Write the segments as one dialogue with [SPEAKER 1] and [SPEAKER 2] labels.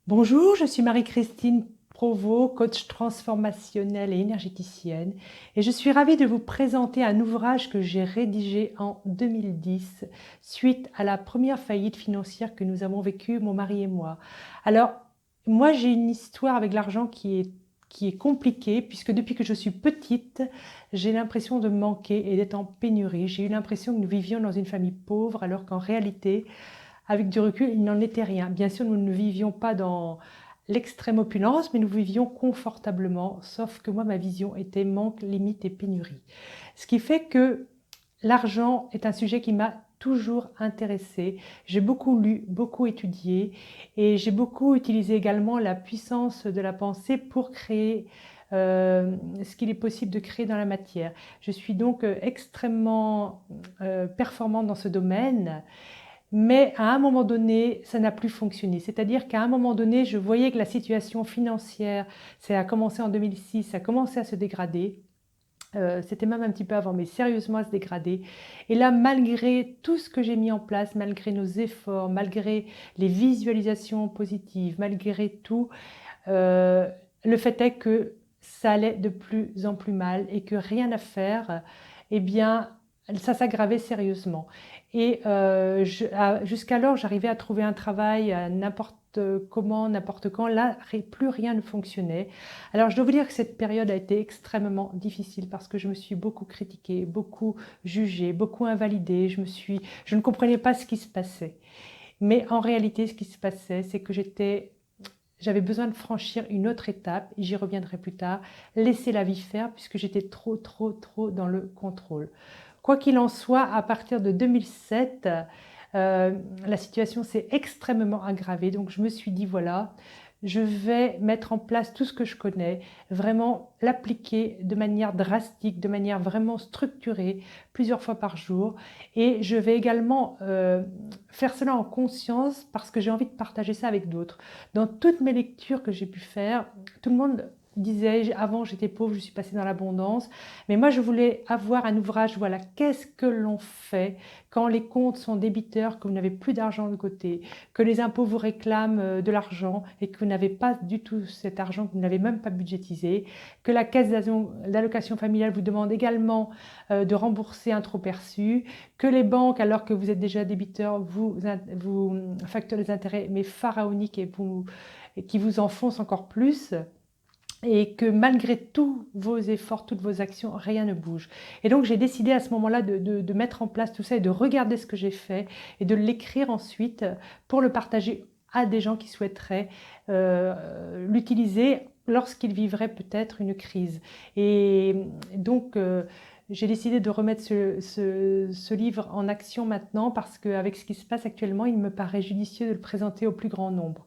[SPEAKER 1] Bonjour, je suis Marie-Christine Provost, coach transformationnelle et énergéticienne, et je suis ravie de vous présenter un ouvrage que j'ai rédigé en 2010 suite à la première faillite financière que nous avons vécue, mon mari et moi. Alors, moi j'ai une histoire avec l'argent qui est compliquée puisque depuis que je suis petite, j'ai l'impression de manquer et d'être en pénurie. J'ai eu l'impression que nous vivions dans une famille pauvre alors qu'en réalité, avec du recul, il n'en était rien. Bien sûr, nous ne vivions pas dans l'extrême opulence, mais nous vivions confortablement, sauf que moi, ma vision était manque, limite et pénurie. Ce qui fait que l'argent est un sujet qui m'a toujours intéressée. J'ai beaucoup lu, beaucoup étudié et j'ai beaucoup utilisé également la puissance de la pensée pour créer ce qu'il est possible de créer dans la matière. Je suis donc extrêmement performante dans ce domaine, mais à un moment donné, ça n'a plus fonctionné. C'est-à-dire qu'à un moment donné, je voyais que la situation financière, ça a commencé en 2006, ça a commencé à se dégrader. C'était même un petit peu avant, mais sérieusement à se dégrader. Et là, malgré tout ce que j'ai mis en place, malgré nos efforts, malgré les visualisations positives, malgré tout, euh, le fait est que ça allait de plus en plus mal et que rien à faire, eh bien, ça s'aggravait sérieusement. Et jusqu'alors, j'arrivais à trouver un travail à n'importe comment, n'importe quand. Là, plus rien ne fonctionnait. Alors, je dois vous dire que cette période a été extrêmement difficile parce que je me suis beaucoup critiquée, beaucoup jugée, beaucoup invalidée. Je ne comprenais pas ce qui se passait. Mais en réalité, ce qui se passait, c'est que j'avais besoin de franchir une autre étape, et j'y reviendrai plus tard, laisser la vie faire puisque j'étais trop, trop, trop dans le contrôle. Quoi qu'il en soit, à partir de 2007, la situation s'est extrêmement aggravée. Donc je me suis dit, voilà, je vais mettre en place tout ce que je connais, vraiment l'appliquer de manière drastique, de manière vraiment structurée, plusieurs fois par jour. Et je vais également faire cela en conscience parce que j'ai envie de partager ça avec d'autres. Dans toutes mes lectures que j'ai pu faire, tout le monde disait, avant j'étais pauvre, je suis passée dans l'abondance, mais moi je voulais avoir un ouvrage, voilà, qu'est-ce que l'on fait quand les comptes sont débiteurs, que vous n'avez plus d'argent de côté, que les impôts vous réclament de l'argent et que vous n'avez pas du tout cet argent, que vous n'avez même pas budgétisé, que la caisse d'allocation familiale vous demande également de rembourser un trop perçu, que les banques, alors que vous êtes déjà débiteur, vous facturent des intérêts mais pharaoniques et qui vous enfoncent encore plus, et que malgré tous vos efforts, toutes vos actions, rien ne bouge. Et donc j'ai décidé à ce moment-là de mettre en place tout ça et de regarder ce que j'ai fait et de l'écrire ensuite pour le partager à des gens qui souhaiteraient l'utiliser lorsqu'ils vivraient peut-être une crise. Et donc j'ai décidé de remettre ce livre en action maintenant parce qu'avec ce qui se passe actuellement, il me paraît judicieux de le présenter au plus grand nombre.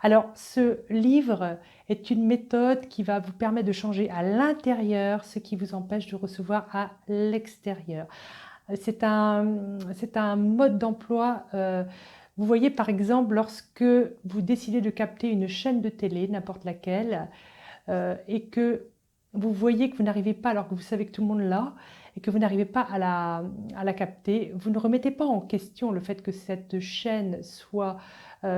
[SPEAKER 1] Alors, ce livre est une méthode qui va vous permettre de changer à l'intérieur ce qui vous empêche de recevoir à l'extérieur. C'est un mode d'emploi. Vous voyez, par exemple, lorsque vous décidez de capter une chaîne de télé, n'importe laquelle, et que vous voyez que vous n'arrivez pas, alors que vous savez que tout le monde l'a, et que vous n'arrivez pas à la capter, vous ne remettez pas en question le fait que cette chaîne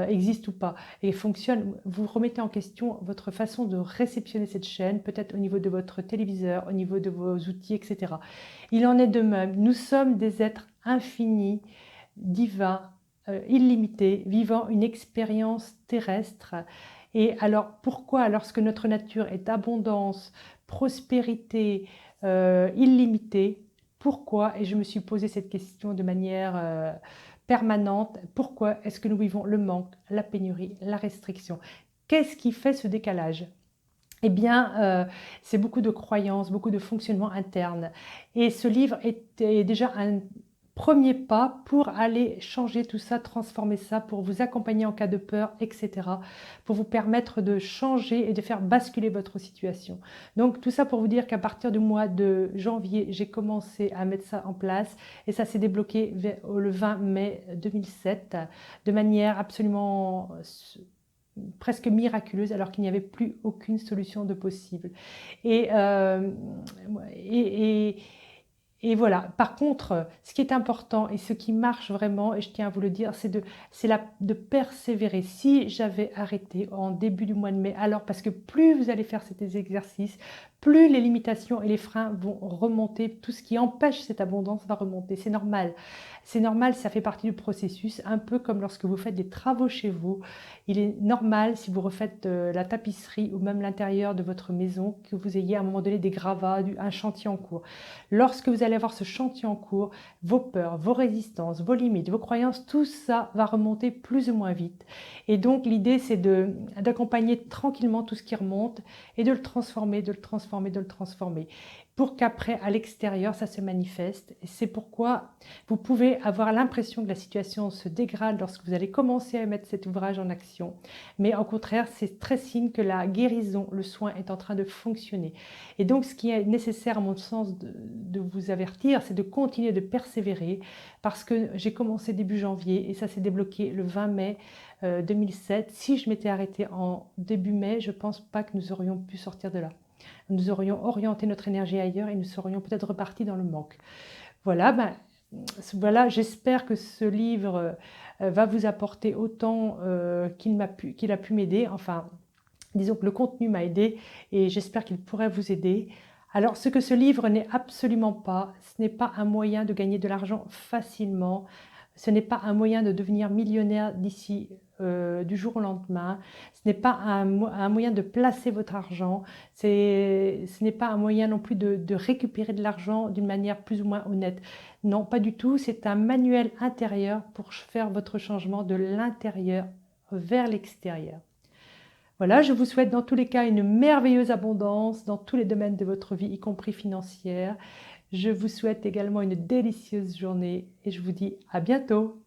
[SPEAKER 1] existe ou pas et fonctionne. Vous remettez en question votre façon de réceptionner cette chaîne, peut-être au niveau de votre téléviseur, au niveau de vos outils, etc. Il en est de même. Nous sommes des êtres infinis, divins, illimités, vivant une expérience terrestre. Et alors, pourquoi, lorsque notre nature est abondance, prospérité, illimitée, pourquoi, et je me suis posé cette question de manière permanente, pourquoi est-ce que nous vivons le manque, la pénurie, la restriction? Qu'est-ce qui fait ce décalage? Eh bien, c'est beaucoup de croyances, beaucoup de fonctionnement interne. Et ce livre est déjà un premier pas pour aller changer tout ça, transformer ça, pour vous accompagner en cas de peur, etc., pour vous permettre de changer et de faire basculer votre situation. Donc tout ça pour vous dire qu'à partir du mois de janvier, j'ai commencé à mettre ça en place et ça s'est débloqué le 20 mai 2007 de manière absolument presque miraculeuse alors qu'il n'y avait plus aucune solution de possible. Et, euh, et, Et voilà. Par contre, ce qui est important et ce qui marche vraiment, et je tiens à vous le dire, de persévérer. Si j'avais arrêté en début du mois de mai, alors parce que plus vous allez faire ces exercices, plus les limitations et les freins vont remonter, tout ce qui empêche cette abondance va remonter. C'est normal. C'est normal, ça fait partie du processus, un peu comme lorsque vous faites des travaux chez vous. Il est normal, si vous refaites la tapisserie ou même l'intérieur de votre maison, que vous ayez à un moment donné des gravats, un chantier en cours. Lorsque vous allez avoir ce chantier en cours, vos peurs, vos résistances, vos limites, vos croyances, tout ça va remonter plus ou moins vite. Et donc l'idée, c'est d'accompagner tranquillement tout ce qui remonte et de le transformer, de le transformer, de le transformer, pour qu'après, à l'extérieur, ça se manifeste. Et c'est pourquoi vous pouvez avoir l'impression que la situation se dégrade lorsque vous allez commencer à mettre cet ouvrage en action. Mais au contraire, c'est très signe que la guérison, le soin est en train de fonctionner. Et donc, ce qui est nécessaire, à mon sens, de vous avertir, c'est de continuer de persévérer, parce que j'ai commencé début janvier et ça s'est débloqué le 20 mai 2007. Si je m'étais arrêtée en début mai, je ne pense pas que nous aurions pu sortir de là. Nous aurions orienté notre énergie ailleurs et nous serions peut-être repartis dans le manque. Voilà, voilà, j'espère que ce livre va vous apporter autant qu'il a pu m'aider. Enfin, disons que le contenu m'a aidé et j'espère qu'il pourrait vous aider. Alors, ce que ce livre n'est absolument pas, ce n'est pas un moyen de gagner de l'argent facilement. Ce n'est pas un moyen de devenir millionnaire d'ici du jour au lendemain. Ce n'est pas un moyen de placer votre argent. Ce n'est pas un moyen non plus de récupérer de l'argent d'une manière plus ou moins honnête. Non, pas du tout. C'est un manuel intérieur pour faire votre changement de l'intérieur vers l'extérieur. Voilà, je vous souhaite dans tous les cas une merveilleuse abondance dans tous les domaines de votre vie, y compris financière. Je vous souhaite également une délicieuse journée et je vous dis à bientôt.